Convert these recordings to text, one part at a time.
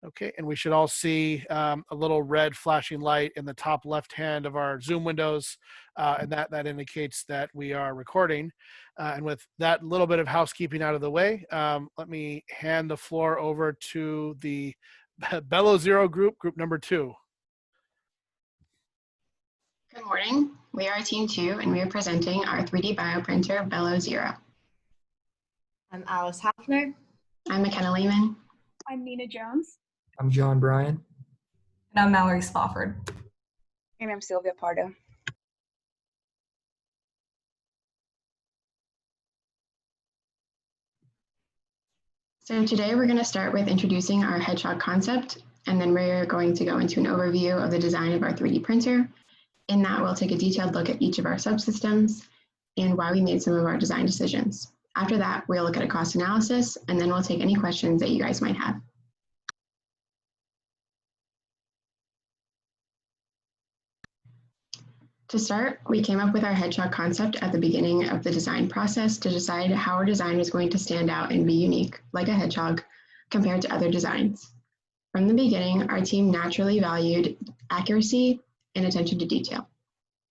Okay, and we should all see a little red flashing light in the top left hand of our Zoom windows, and that indicates that we are recording. And with that little bit of housekeeping out of the way, let me hand the floor over to the BELLOWS Zero group number 2. Good morning. We are Team 2, and we are presenting our 3D bioprinter, BELLOWS Zero. I'm Alice Hafner. I'm McKenna Lehman. I'm Nina Jones. I'm John Bryan. And I'm Mallory Spofford. And I'm Sylvia Pardo. So today we're going to start with introducing our HEDGEHOG concept, and then we're going to go into an overview of the design of our 3D printer. In that, we'll take a detailed look at each of our subsystems and why we made some of our design decisions. After that, we'll look at a cost analysis, and then we'll take any questions that you guys might have. To start, we came up with our HEDGEHOG concept at the beginning of the design process to decide how our design was going to stand out and be unique, like a hedgehog, compared to other designs. From the beginning, our team naturally valued accuracy and attention to detail.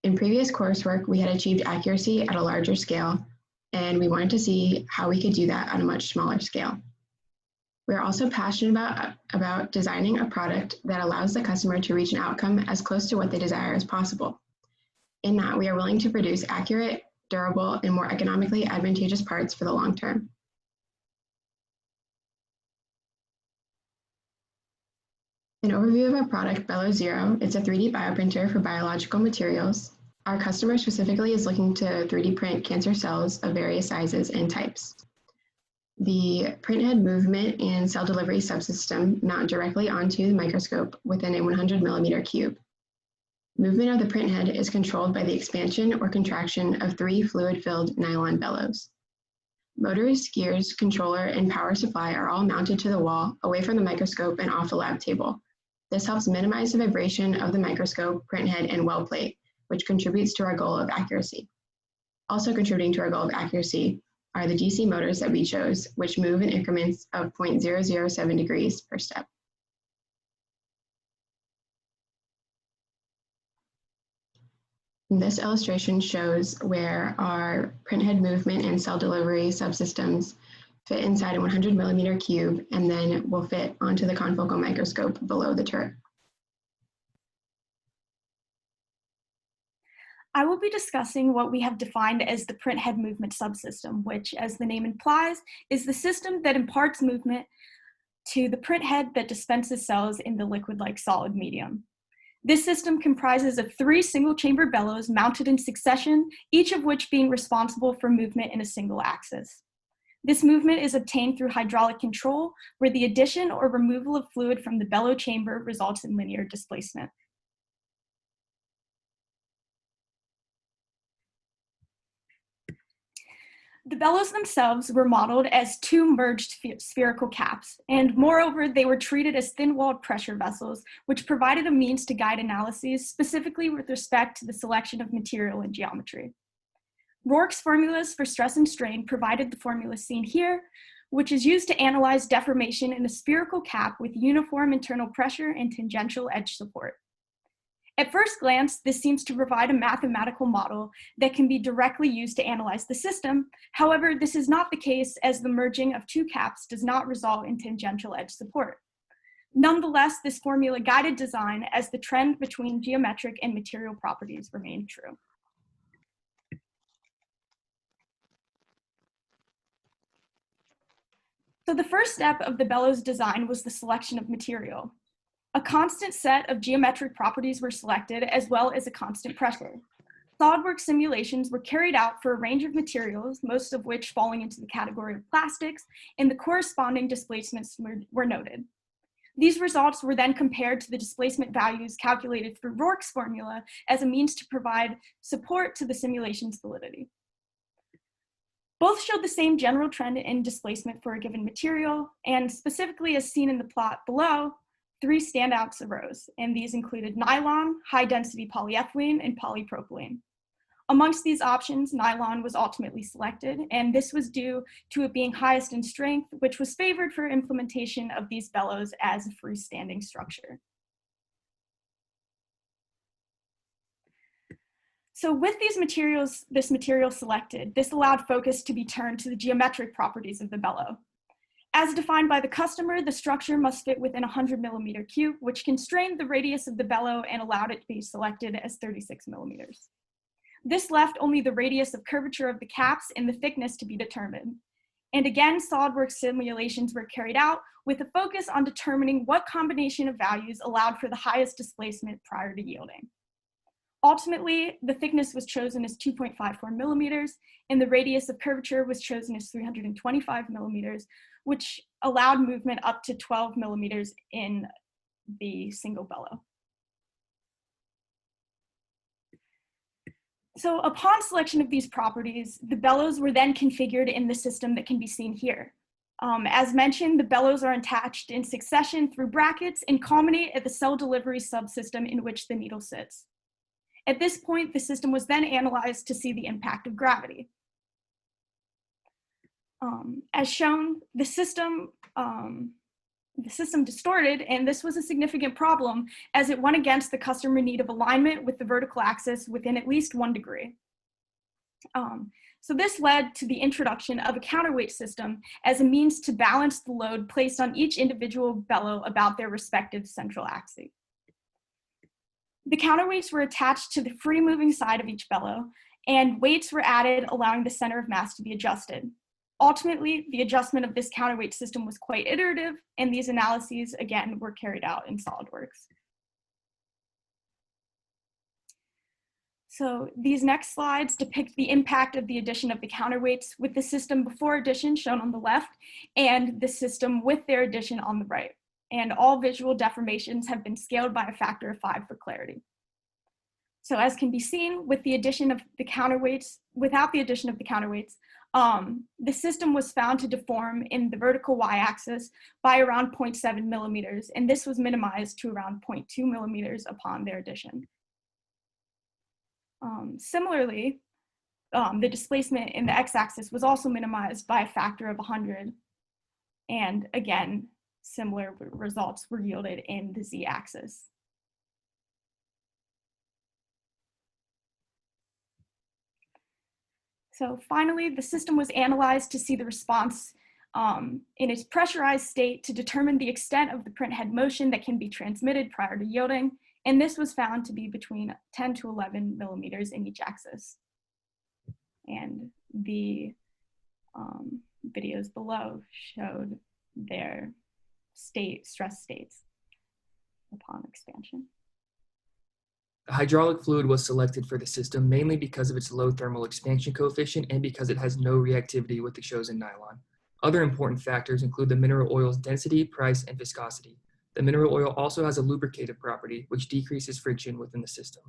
In previous coursework, we had achieved accuracy at a larger scale, and we wanted to see how we could do that on a much smaller scale. We're also passionate about designing a product that allows the customer to reach an outcome as close to what they desire as possible. In that, we are willing to produce accurate, durable, and more economically advantageous parts for the long term. An overview of our product, BELLOWS Zero. It's a 3D bioprinter for biological materials. Our customer specifically is looking to 3D print cancer cells of various sizes and types. The printhead movement and cell delivery subsystem mount directly onto the microscope within a 100 millimeter cube. Movement of the printhead is controlled by the expansion or contraction of 3 fluid-filled nylon bellows. Motors, gears, controller, and power supply are all mounted to the wall, away from the microscope and off the lab table. This helps minimize the vibration of the microscope, printhead, and well plate, which contributes to our goal of accuracy. Also contributing to our goal of accuracy are the DC motors that we chose, which move in increments of 0.007 degrees per step. This illustration shows where our printhead movement and cell delivery subsystems fit inside a 100 millimeter cube and then will fit onto the confocal microscope below the turret. I will be discussing what we have defined as the printhead movement subsystem, which, as the name implies, is the system that imparts movement to the printhead that dispenses cells in the liquid-like solid medium. This system comprises of 3 single-chamber bellows mounted in succession, each of which being responsible for movement in a single axis. This movement is obtained through hydraulic control, where the addition or removal of fluid from the bellow chamber results in linear displacement. The bellows themselves were modeled as 2 merged spherical caps, and moreover, they were treated as thin-walled pressure vessels, which provided a means to guide analyses, specifically with respect to the selection of material and geometry. Roark's formulas for stress and strain provided the formula seen here, which is used to analyze deformation in a spherical cap with uniform internal pressure and tangential edge support. At first glance, this seems to provide a mathematical model that can be directly used to analyze the system. However, this is not the case, as the merging of 2 caps does not result in tangential edge support. Nonetheless, this formula guided design as the trend between geometric and material properties remained true. So the first step of the bellows design was the selection of material. A constant set of geometric properties were selected, as well as a constant pressure. SolidWorks simulations were carried out for a range of materials, most of which falling into the category of plastics, and the corresponding displacements were noted. These results were then compared to the displacement values calculated through Roark's formula as a means to provide support to the simulation's validity. Both showed the same general trend in displacement for a given material, and specifically as seen in the plot below, 3 standouts arose, and these included nylon, high-density polyethylene, and polypropylene. Amongst these options, nylon was ultimately selected, and this was due to it being highest in strength, which was favored for implementation of these bellows as a freestanding structure. So with this material selected, this allowed focus to be turned to the geometric properties of the bellow. As defined by the customer, the structure must fit within 100 millimeter cube, which constrained the radius of the bellow and allowed it to be selected as 36 millimeters. This left only the radius of curvature of the caps and the thickness to be determined. And again, SolidWorks simulations were carried out with a focus on determining what combination of values allowed for the highest displacement prior to yielding. Ultimately, the thickness was chosen as 2.54 millimeters, and the radius of curvature was chosen as 325 millimeters, which allowed movement up to 12 millimeters in the single bellow. So upon selection of these properties, the bellows were then configured in the system that can be seen here. As mentioned, the bellows are attached in succession through brackets and culminate at the cell delivery subsystem in which the needle sits. At this point, the system was then analyzed to see the impact of gravity. As shown, the system distorted, and this was a significant problem as it went against the customer need of alignment with the vertical axis within at least 1 degree. So this led to the introduction of a counterweight system as a means to balance the load placed on each individual bellow about their respective central axis. The counterweights were attached to the free moving side of each bellow, and weights were added, allowing the center of mass to be adjusted. Ultimately, the adjustment of this counterweight system was quite iterative, and these analyses, again, were carried out in SolidWorks. So these next slides depict the impact of the addition of the counterweights with the system before addition shown on the left and the system with their addition on the right. And all visual deformations have been scaled by a factor of 5 for clarity. So as can be seen with the addition of the counterweights, without the addition of the counterweights, the system was found to deform in the vertical y-axis by around 0.7 millimeters, and this was minimized to around 0.2 millimeters upon their addition. Similarly, the displacement in the x-axis was also minimized by a factor of 100, and again, similar results were yielded in the z-axis. So finally, the system was analyzed to see the response in its pressurized state to determine the extent of the print head motion that can be transmitted prior to yielding, and this was found to be between 10 to 11 millimeters in each axis. And the videos below showed their stress states upon expansion. The hydraulic fluid was selected for the system mainly because of its low thermal expansion coefficient and because it has no reactivity with the chosen nylon. Other important factors include the mineral oil's density, price, and viscosity. The mineral oil also has a lubricative property, which decreases friction within the system.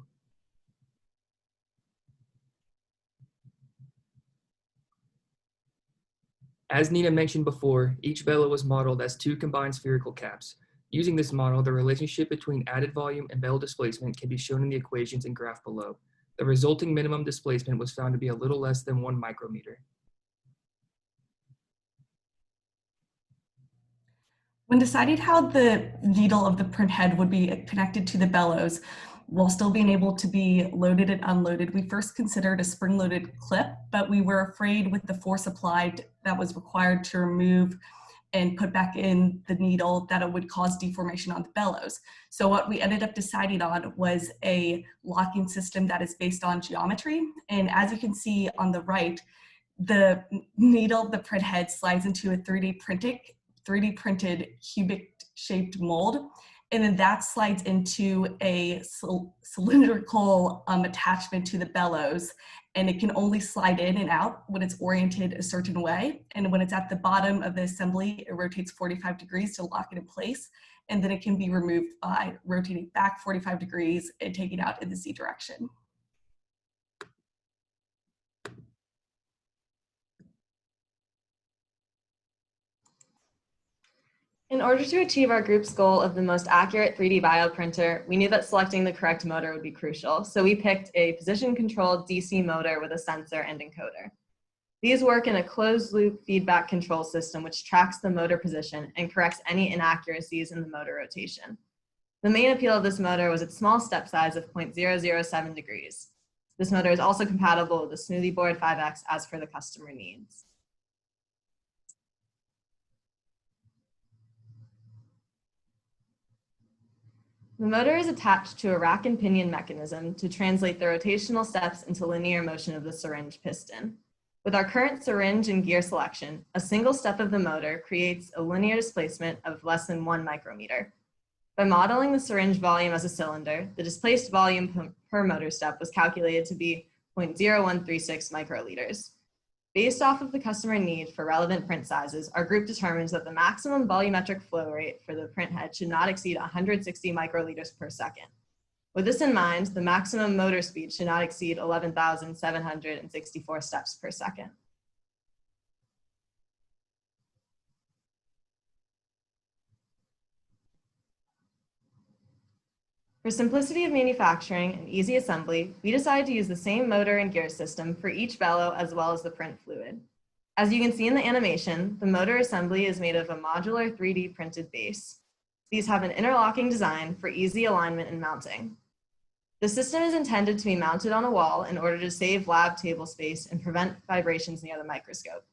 As Nina mentioned before, each bellow was modeled as 2 combined spherical caps. Using this model, the relationship between added volume and bellow displacement can be shown in the equations and graph below. The resulting minimum displacement was found to be a little less than 1 micrometer. When deciding how the needle of the print head would be connected to the bellows, while still being able to be loaded and unloaded, we first considered a spring-loaded clip, but we were afraid with the force applied that was required to remove and put back in the needle that it would cause deformation on the bellows. So what we ended up deciding on was a locking system that is based on geometry. And as you can see on the right, the needle of the print head slides into a 3D printed cubic shaped mold. And then that slides into a cylindrical attachment to the bellows. And it can only slide in and out when it's oriented a certain way. And when it's at the bottom of the assembly, it rotates 45 degrees to lock it in place. And then it can be removed by rotating back 45 degrees and taking out in the Z direction. In order to achieve our group's goal of the most accurate 3D bioprinter, we knew that selecting the correct motor would be crucial, so we picked a position-controlled DC motor with a sensor and encoder. These work in a closed-loop feedback control system which tracks the motor position and corrects any inaccuracies in the motor rotation. The main appeal of this motor was its small step size of 0.007 degrees. This motor is also compatible with the Smoothie Board 5X as per the customer needs. The motor is attached to a rack and pinion mechanism to translate the rotational steps into linear motion of the syringe piston. With our current syringe and gear selection, a single step of the motor creates a linear displacement of less than 1 micrometer. By modeling the syringe volume as a cylinder, the displaced volume per motor step was calculated to be 0.0136 microliters. Based off of the customer need for relevant print sizes, our group determines that the maximum volumetric flow rate for the print head should not exceed 160 microliters per second. With this in mind, the maximum motor speed should not exceed 11,764 steps per second. For simplicity of manufacturing and easy assembly, we decided to use the same motor and gear system for each bellow as well as the print fluid. As you can see in the animation, the motor assembly is made of a modular 3D printed base. These have an interlocking design for easy alignment and mounting. The system is intended to be mounted on a wall in order to save lab table space and prevent vibrations near the microscope.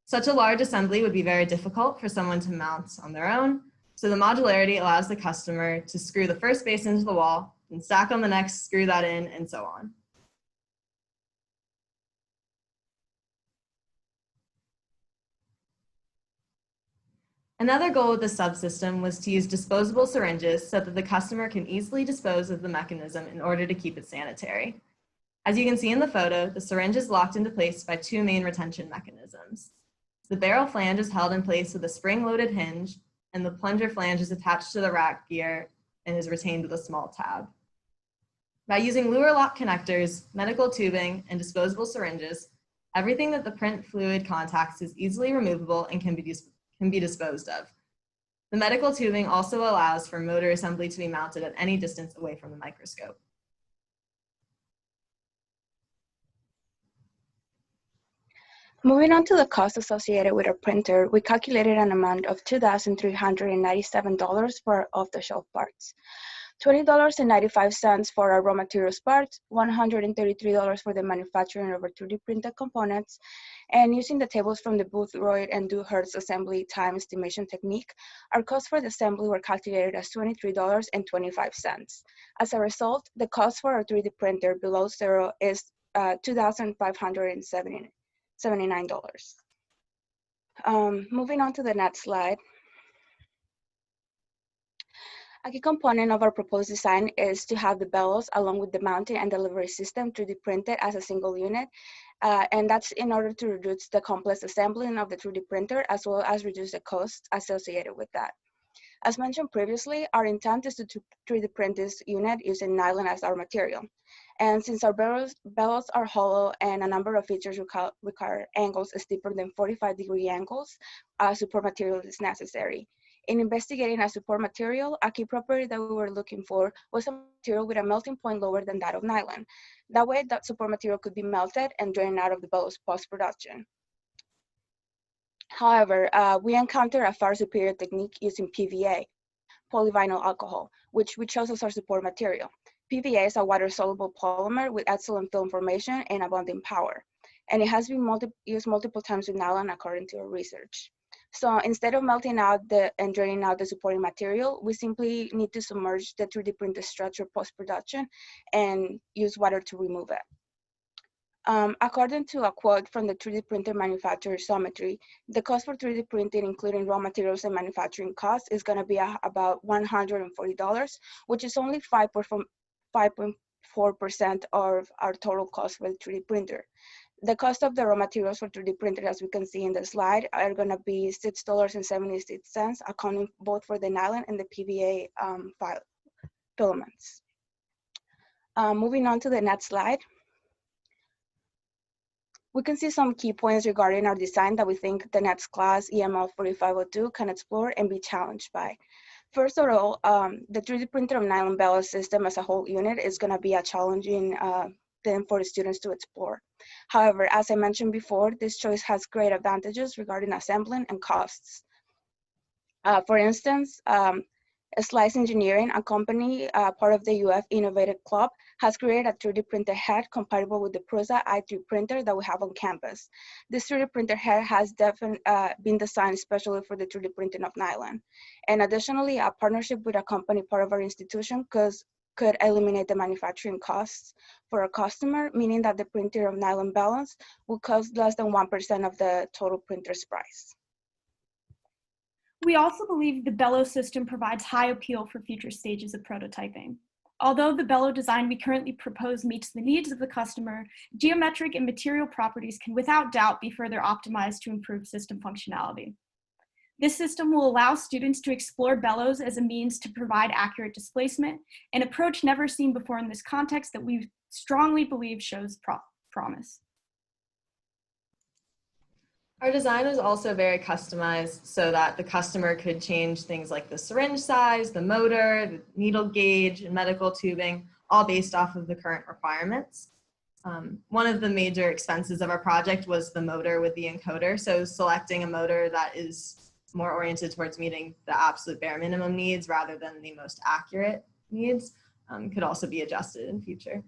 Such a large assembly would be very difficult for someone to mount on their own, so the modularity allows the customer to screw the first base into the wall, and stack on the next, screw that in, and so on. Another goal with the subsystem was to use disposable syringes so that the customer can easily dispose of the mechanism in order to keep it sanitary. As you can see in the photo, the syringe is locked into place by 2 main retention mechanisms. The barrel flange is held in place with a spring-loaded hinge, and the plunger flange is attached to the rack gear and is retained with a small tab. By using lure lock connectors, medical tubing, and disposable syringes, everything that the print fluid contacts is easily removable and can be disposed of. The medical tubing also allows for motor assembly to be mounted at any distance away from the microscope. Moving on to the cost associated with our printer, we calculated an amount of $2,397 for off-the-shelf parts, $20.95 for our raw materials parts, $133 for the manufacturing of our 3D printed components, and using the tables from the Boothroyd and Dewhurst assembly time estimation technique, our costs for the assembly were calculated as $23.25. As a result, the cost for our 3D printer below zero is $2,579. Moving on to the next slide. A key component of our proposed design is to have the bellows along with the mounting and delivery system 3D printed as a single unit. And that's in order to reduce the complex assembling of the 3D printer as well as reduce the costs associated with that. As mentioned previously, our intent is to 3D print this unit using nylon as our material. And since our bellows are hollow and a number of features require angles steeper than 45-degree angles, support material is necessary. In investigating a support material, a key property that we were looking for was a material with a melting point lower than that of nylon. That way, that support material could be melted and drained out of the bellows post-production. However, we encountered a far superior technique using PVA, polyvinyl alcohol, which we chose as our support material. PVA is a water-soluble polymer with excellent film formation and abundant power, and it has been used multiple times with nylon according to our research. So instead of melting out and draining out the supporting material, we simply need to submerge the 3D printed structure post-production and use water to remove it. According to a quote from the 3D printer manufacturer GEOMETRY, the cost for 3D printing, including raw materials and manufacturing costs, is going to be about $140, which is only 5.4% of our total cost for the 3D printer. The cost of the raw materials for 3D printer, as we can see in the slide, are going to be $6.76, accounting both for the nylon and the PVA filaments. Moving on to the next slide. We can see some key points regarding our design that we think the next class, EML 4502, can explore and be challenged by. First of all, the 3D printer of nylon bellows system as a whole unit is going to be a challenging thing for the students to explore. However, as I mentioned before, this choice has great advantages regarding assembling and costs. For instance, Slice Engineering, a company part of the UF Innovative Club, has created a 3D printer head compatible with the Prusa i3 printer that we have on campus. This 3D printer head has been designed especially for the 3D printing of nylon. And additionally, a partnership with a company part of our institution could eliminate the manufacturing costs for a customer, meaning that the printing of nylon bellows will cost less than 1% of the total printer's price. We also believe the bellows system provides high appeal for future stages of prototyping. Although the bellow design we currently propose meets the needs of the customer, geometric and material properties can without doubt be further optimized to improve system functionality. This system will allow students to explore bellows as a means to provide accurate displacement, an approach never seen before in this context that we strongly believe shows promise. Our design was also very customized so that the customer could change things like the syringe size, the motor, the needle gauge, and medical tubing, all based off of the current requirements. One of the major expenses of our project was the motor with the encoder. So selecting a motor that is more oriented towards meeting the absolute bare minimum needs rather than the most accurate needs could also be adjusted in future.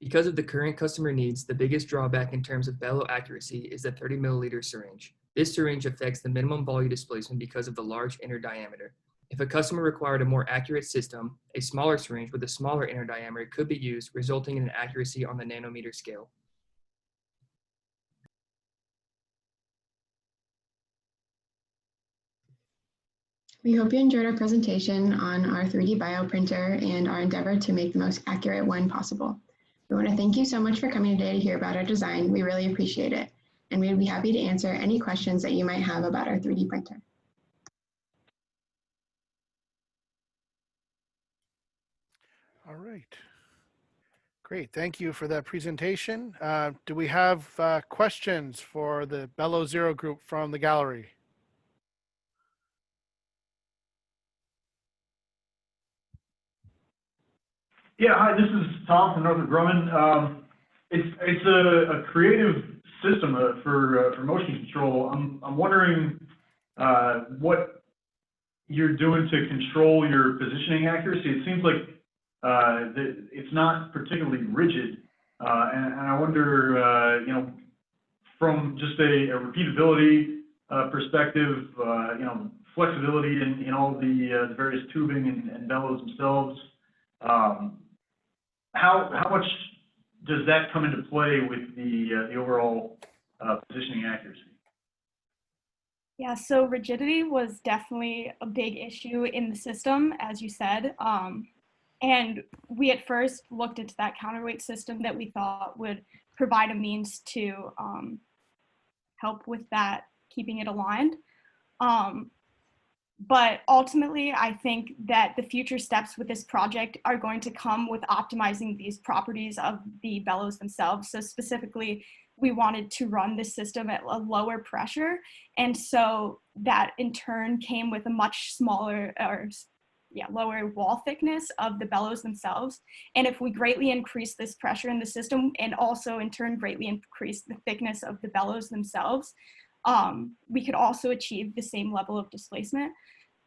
Because of the current customer needs, the biggest drawback in terms of bellow accuracy is the 30 milliliter syringe. This syringe affects the minimum volume displacement because of the large inner diameter. If a customer required a more accurate system, a smaller syringe with a smaller inner diameter could be used, resulting in an accuracy on the nanometer scale. We hope you enjoyed our presentation on our 3D bioprinter and our endeavor to make the most accurate one possible. We want to thank you so much for coming today to hear about our design. We really appreciate it. And we'd be happy to answer any questions that you might have about our 3D printer. All right. Great. Thank you for that presentation. Do we have questions for the Bellow Zero group from the gallery? Yeah, hi, this is Tom from Northrop Grumman. It's a creative system for motion control. I'm wondering what you're doing to control your positioning accuracy. It seems like it's not particularly rigid, and I wonder, you know, from just a repeatability perspective, you know, flexibility in all the various tubing and bellows themselves. How much does that come into play with the overall positioning accuracy? Yeah, so rigidity was definitely a big issue in the system, as you said. And we at first looked into that counterweight system that we thought would provide a means to help with that, keeping it aligned. But ultimately, I think that the future steps with this project are going to come with optimizing these properties of the bellows themselves. So specifically, we wanted to run this system at a lower pressure. And so that in turn came with a much smaller lower wall thickness of the bellows themselves. And if we greatly increase this pressure in the system and also in turn greatly increase the thickness of the bellows themselves, we could also achieve the same level of displacement.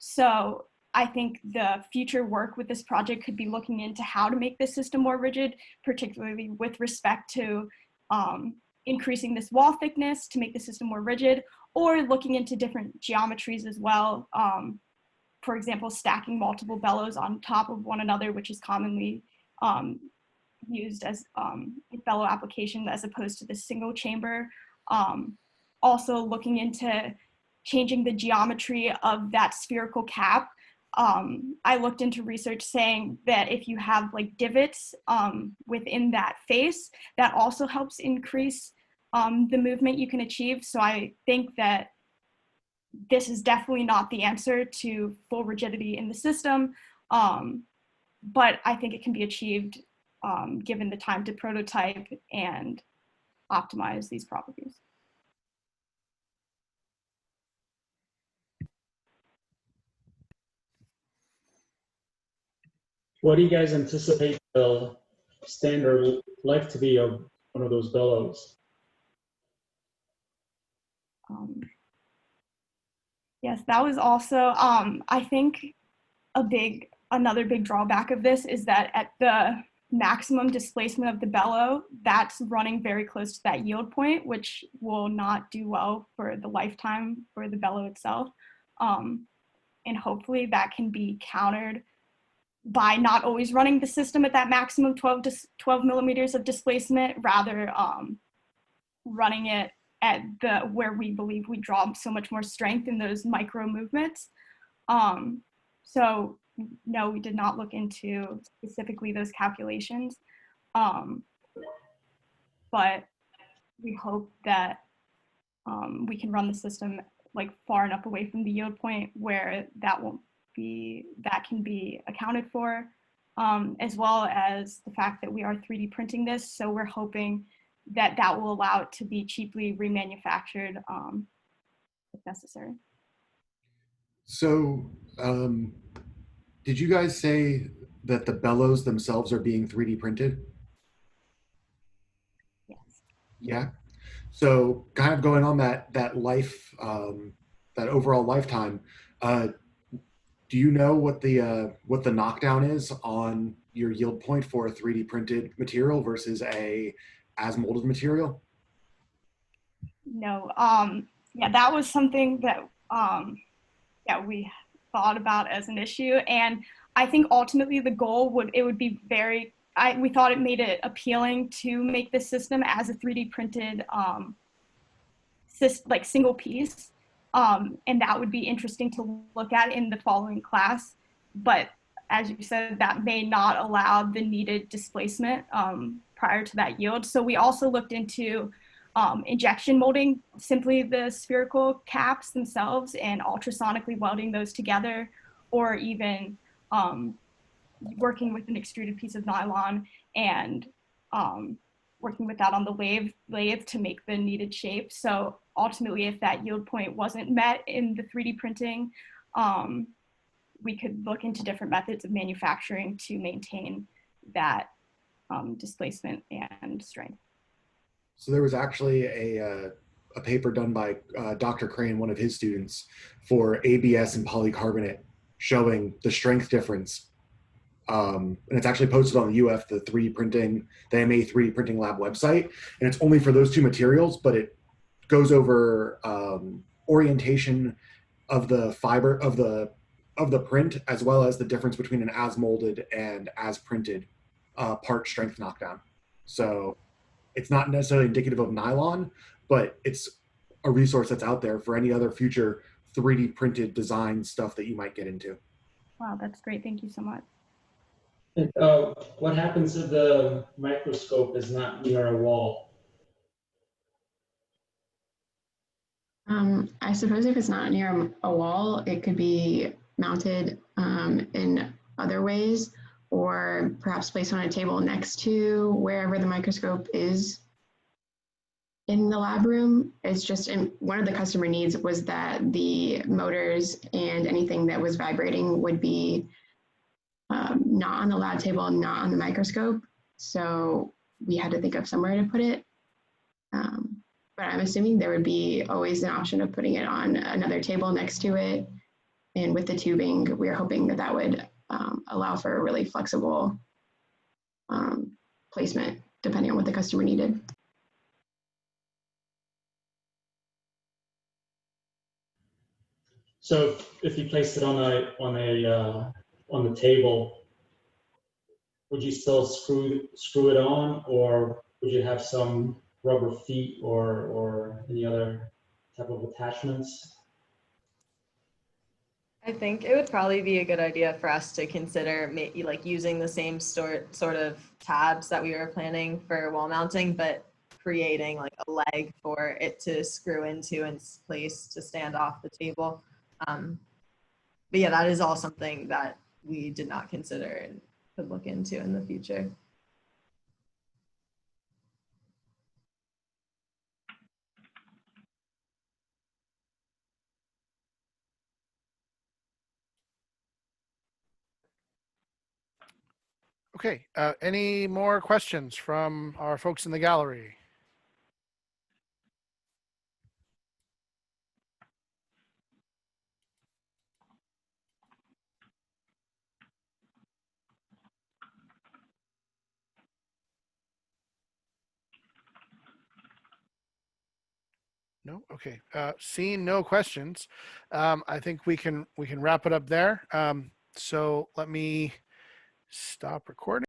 So I think the future work with this project could be looking into how to make this system more rigid, particularly with respect to increasing this wall thickness to make the system more rigid, or looking into different geometries as well. For example, stacking multiple bellows on top of one another, which is commonly used as a bellow application as opposed to the single chamber. Also looking into changing the geometry of that spherical cap. I looked into research saying that if you have like divots within that face, that also helps increase the movement you can achieve. So I think that this is definitely not the answer to full rigidity in the system, but I think it can be achieved given the time to prototype and optimize these properties. What do you guys anticipate the standard life to be of one of those bellows? Yes, that was also, I think another big drawback of this is that at the maximum displacement of the bellow, that's running very close to that yield point, which will not do well for the lifetime for the bellow itself. And hopefully that can be countered by not always running the system at that maximum 12 millimeters of displacement, rather running it at where we believe we draw so much more strength in those micro movements. So no, we did not look into specifically those calculations, but we hope that we can run the system like far enough away from the yield point where that can be accounted for, as well as the fact that we are 3D printing this. So we're hoping that that will allow it to be cheaply remanufactured if necessary. So did you guys say that the bellows themselves are being 3D printed? Yes. Yeah. So kind of going on that life, that overall lifetime, do you know what the knockdown is on your yield point for a 3D printed material versus a as molded material? No. Yeah, that was something that we thought about as an issue, and I think ultimately the goal would be very. We thought it made it appealing to make this system as a 3D printed like single piece. And that would be interesting to look at in the following class. But as you said, that may not allow the needed displacement prior to that yield. So we also looked into injection molding simply the spherical caps themselves and ultrasonically welding those together, or even working with an extruded piece of nylon and working with that on the lathe to make the needed shape. So ultimately, if that yield point wasn't met in the 3D printing, we could look into different methods of manufacturing to maintain that displacement and strength. So there was actually a paper done by Dr. Crane, one of his students, for ABS and polycarbonate showing the strength difference. And it's actually posted on the UF, the MA 3D printing lab website. And it's only for those two materials, but it goes over orientation of the fiber of the print, as well as the difference between an as molded and as printed part strength knockdown. So it's not necessarily indicative of nylon, but it's a resource that's out there for any other future 3D printed design stuff that you might get into. Wow, that's great. Thank you so much. And, what happens if the microscope is not near a wall? I suppose if it's not near a wall, it could be mounted in other ways, or perhaps placed on a table next to wherever the microscope is in the lab room. It's just one of the customer needs was that the motors and anything that was vibrating would be not on the lab table, not on the microscope. So we had to think of somewhere to put it. But I'm assuming there would be always an option of putting it on another table next to it. And with the tubing, we are hoping that that would allow for a really flexible placement, depending on what the customer needed. So if you placed it on the table, would you still screw it on, or would you have some rubber feet or any other type of attachments? I think it would probably be a good idea for us to consider like using the same sort of tabs that we were planning for wall mounting, but creating like a leg for it to screw into and place to stand off the table. But yeah, that is all something that we did not consider and could look into in the future. Okay, any more questions from our folks in the gallery? No? Okay. Seeing no questions, I think we can wrap it up there. So let me stop recording.